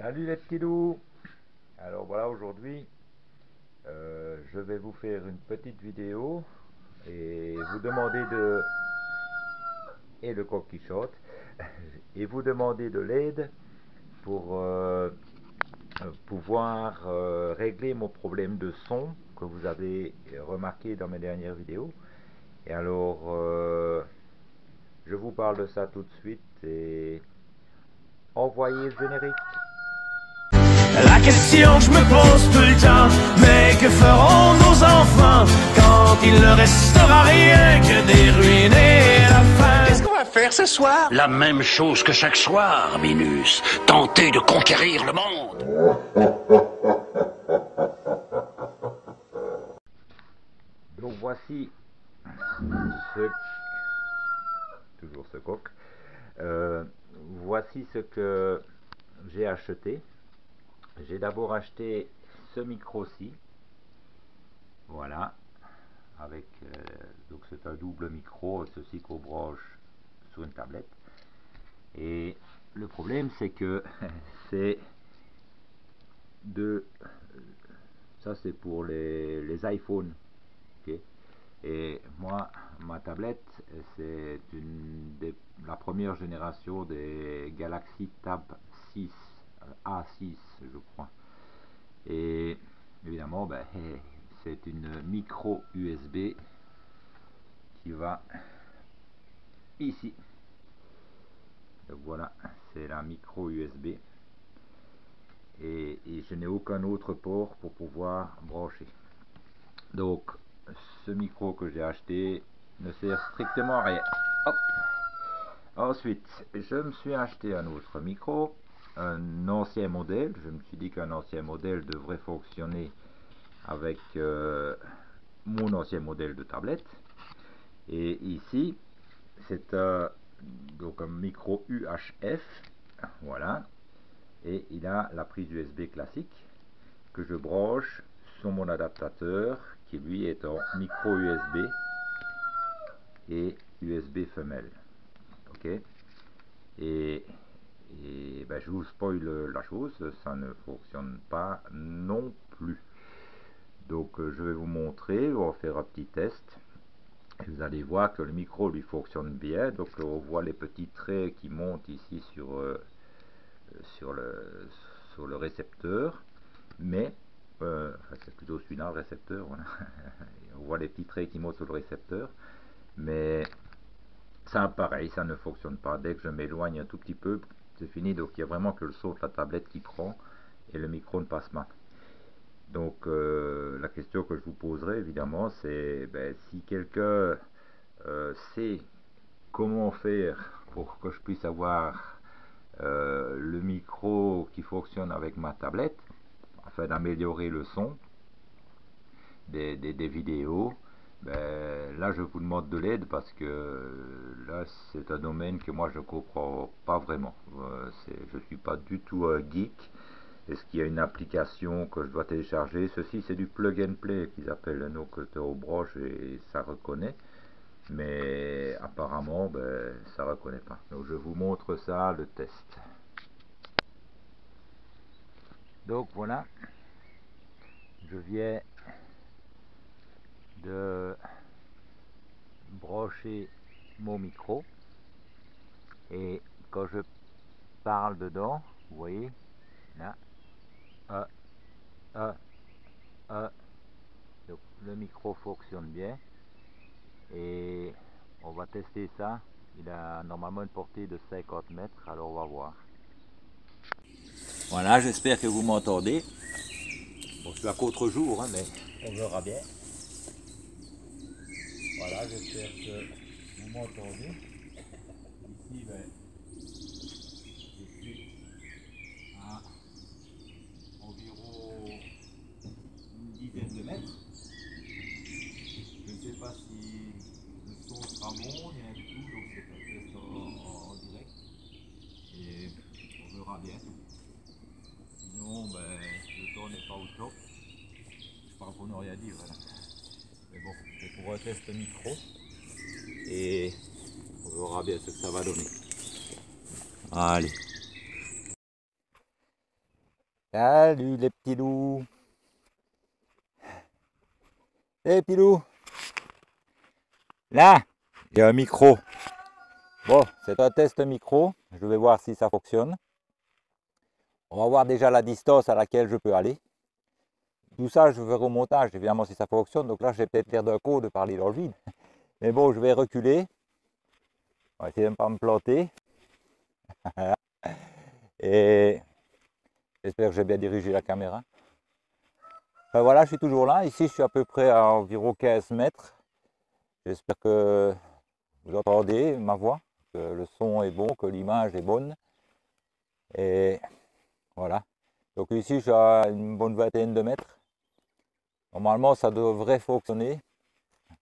Salut les petits loups. Alors voilà, aujourd'hui je vais vous faire une petite vidéo et vous demander de et le coq qui saute et vous demander de l'aide pour pouvoir régler mon problème de son que vous avez remarqué dans mes dernières vidéos. Et alors je vous parle de ça tout de suite et envoyez le générique. La question que je me pose tout le temps, mais que feront nos enfants quand il ne restera rien que des ruines et la faim? Qu'est-ce qu'on va faire ce soir? La même chose que chaque soir, Minus. Tenter de conquérir le monde. Donc voici toujours ce coq. Voici ce que j'ai acheté. J'ai d'abord acheté ce micro-ci. Voilà. Avec donc c'est un double micro, ceci qu'on branche sur une tablette. Et le problème c'est que c'est de ça c'est pour les iPhones. Okay. Et moi, ma tablette, c'est la première génération des Galaxy Tab 6, A6, je crois. Et évidemment, ben, c'est une micro USB qui va ici. Donc voilà, c'est la micro USB. Et je n'ai aucun autre port pour pouvoir brancher. Donc, ce micro que j'ai acheté ne sert strictement à rien. Hop. Ensuite, je me suis acheté un autre micro, un ancien modèle. Je me suis dit qu'un ancien modèle devrait fonctionner avec mon ancien modèle de tablette. Et ici, c'est donc un micro UHF. Voilà. Et il a la prise USB classique que je branche sur mon adaptateur qui lui est en micro USB et USB femelle. Ok. Et ben, je vous spoil la chose, ça ne fonctionne pas non plus. Donc je vais vous montrer, on va faire un petit test. Et vous allez voir que le micro lui fonctionne bien. Donc on voit les petits traits qui montent ici sur le récepteur. Mais c'est plutôt celui-là le récepteur, voilà. On voit les petits traits qui montent sur le récepteur, mais ça pareil, ça ne fonctionne pas. Dès que je m'éloigne un tout petit peu, c'est fini. Donc il y a vraiment que le son de la tablette qui prend et le micro ne passe pas. Donc la question que je vous poserai évidemment, c'est si quelqu'un sait comment faire pour que je puisse avoir le micro qui fonctionne avec ma tablette, afin d'améliorer le son des vidéos, là je vous demande de l'aide parce que là c'est un domaine que moi je comprends pas vraiment. Je suis pas du tout un geek. Est-ce qu'il y a une application que je dois télécharger? Ceci c'est du plug and play qu'ils appellent, donc au broche et ça reconnaît, mais apparemment ça reconnaît pas. Donc je vous montre ça, le test. Donc voilà, je viens de brancher mon micro et quand je parle dedans, vous voyez là, donc le micro fonctionne bien et on va tester ça. Il a normalement une portée de 50 mètres, alors on va voir. Voilà, j'espère que vous m'entendez. Bon, je suis à contre-jour, hein, mais on verra bien. Voilà, j'espère que vous m'entendez. Ici, je suis à environ une dizaine de mètres. Je ne sais pas si le son sera bon, rien du tout, donc c'est un test en direct. Et on verra bien. Sinon, le temps n'est pas au top. Je parle pour ne rien dire, voilà. Mais bon, c'est pour un test micro. Et on verra bien ce que ça va donner. Allez. Salut les petits loups. Les petits loups. Là, il y a un micro. Bon, c'est un test micro. Je vais voir si ça fonctionne. On va voir déjà la distance à laquelle je peux aller. Tout ça, je vais au montage, évidemment, si ça fonctionne. Donc là, je vais peut-être l'air d'un con de parler dans le vide. Mais bon, je vais reculer. On va essayer de ne pas me planter. Et j'espère que j'ai bien dirigé la caméra. Enfin, voilà, je suis toujours là. Ici, je suis à peu près à environ 15 mètres. J'espère que vous entendez ma voix, que le son est bon, que l'image est bonne. Et voilà. Donc ici, je suis à une bonne vingtaine de mètres. Normalement, ça devrait fonctionner,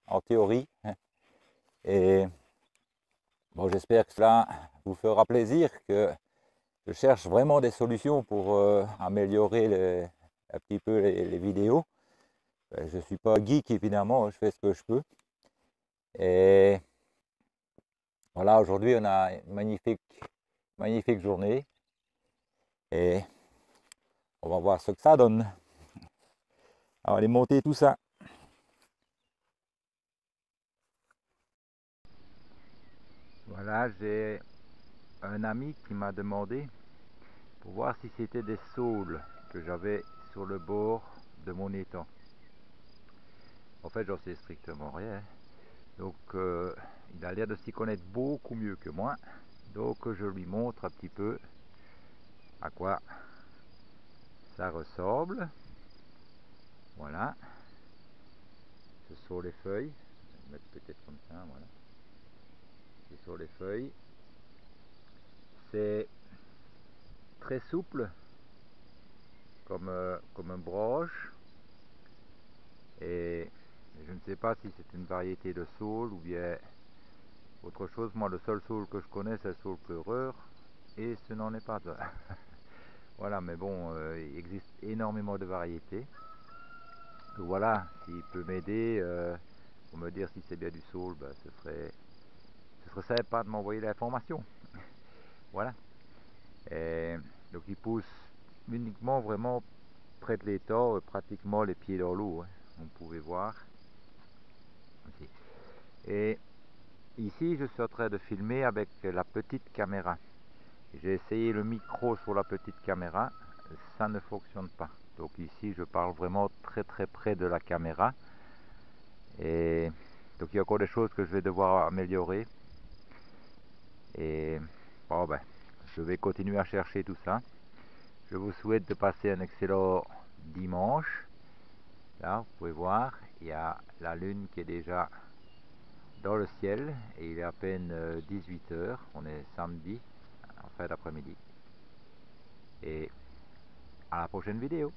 en théorie. Et bon, j'espère que cela vous fera plaisir, que je cherche vraiment des solutions pour améliorer un petit peu les vidéos. Je ne suis pas geek, évidemment, je fais ce que je peux. Et voilà, aujourd'hui, on a une magnifique journée. Et on va voir ce que ça donne. On va aller monter tout ça. Voilà, j'ai un ami qui m'a demandé pour voir si c'était des saules que j'avais sur le bord de mon étang. En fait, j'en sais strictement rien. Donc, il a l'air de s'y connaître beaucoup mieux que moi. Donc, je lui montre un petit peu à quoi ça ressemble. Voilà. Ce sont les feuilles. Je vais mettre peut-être comme ça, voilà. Ce sont les feuilles. C'est très souple, comme un broche. Et je ne sais pas si c'est une variété de saule ou bien autre chose. Moi, le seul saule que je connais, c'est le saule pleureur. Et ce n'en est pas un. Voilà, mais bon, il existe énormément de variétés. Donc voilà, s'il peut m'aider pour me dire si c'est bien du saule, ben, ce serait sympa de m'envoyer l'information. Voilà. Et donc il pousse uniquement vraiment près de l'étang, pratiquement les pieds dans l'eau, hein, vous pouvez voir. Ici. Et ici, je suis en train de filmer avec la petite caméra. J'ai essayé le micro sur la petite caméra, ça ne fonctionne pas. Donc ici, je parle vraiment très près de la caméra. Et donc il y a encore des choses que je vais devoir améliorer. Et bon ben, je vais continuer à chercher tout ça. Je vous souhaite de passer un excellent dimanche. Là, vous pouvez voir, il y a la lune qui est déjà dans le ciel et il est à peine 18 h. On est samedi, en fin d'après-midi. Et à la prochaine vidéo.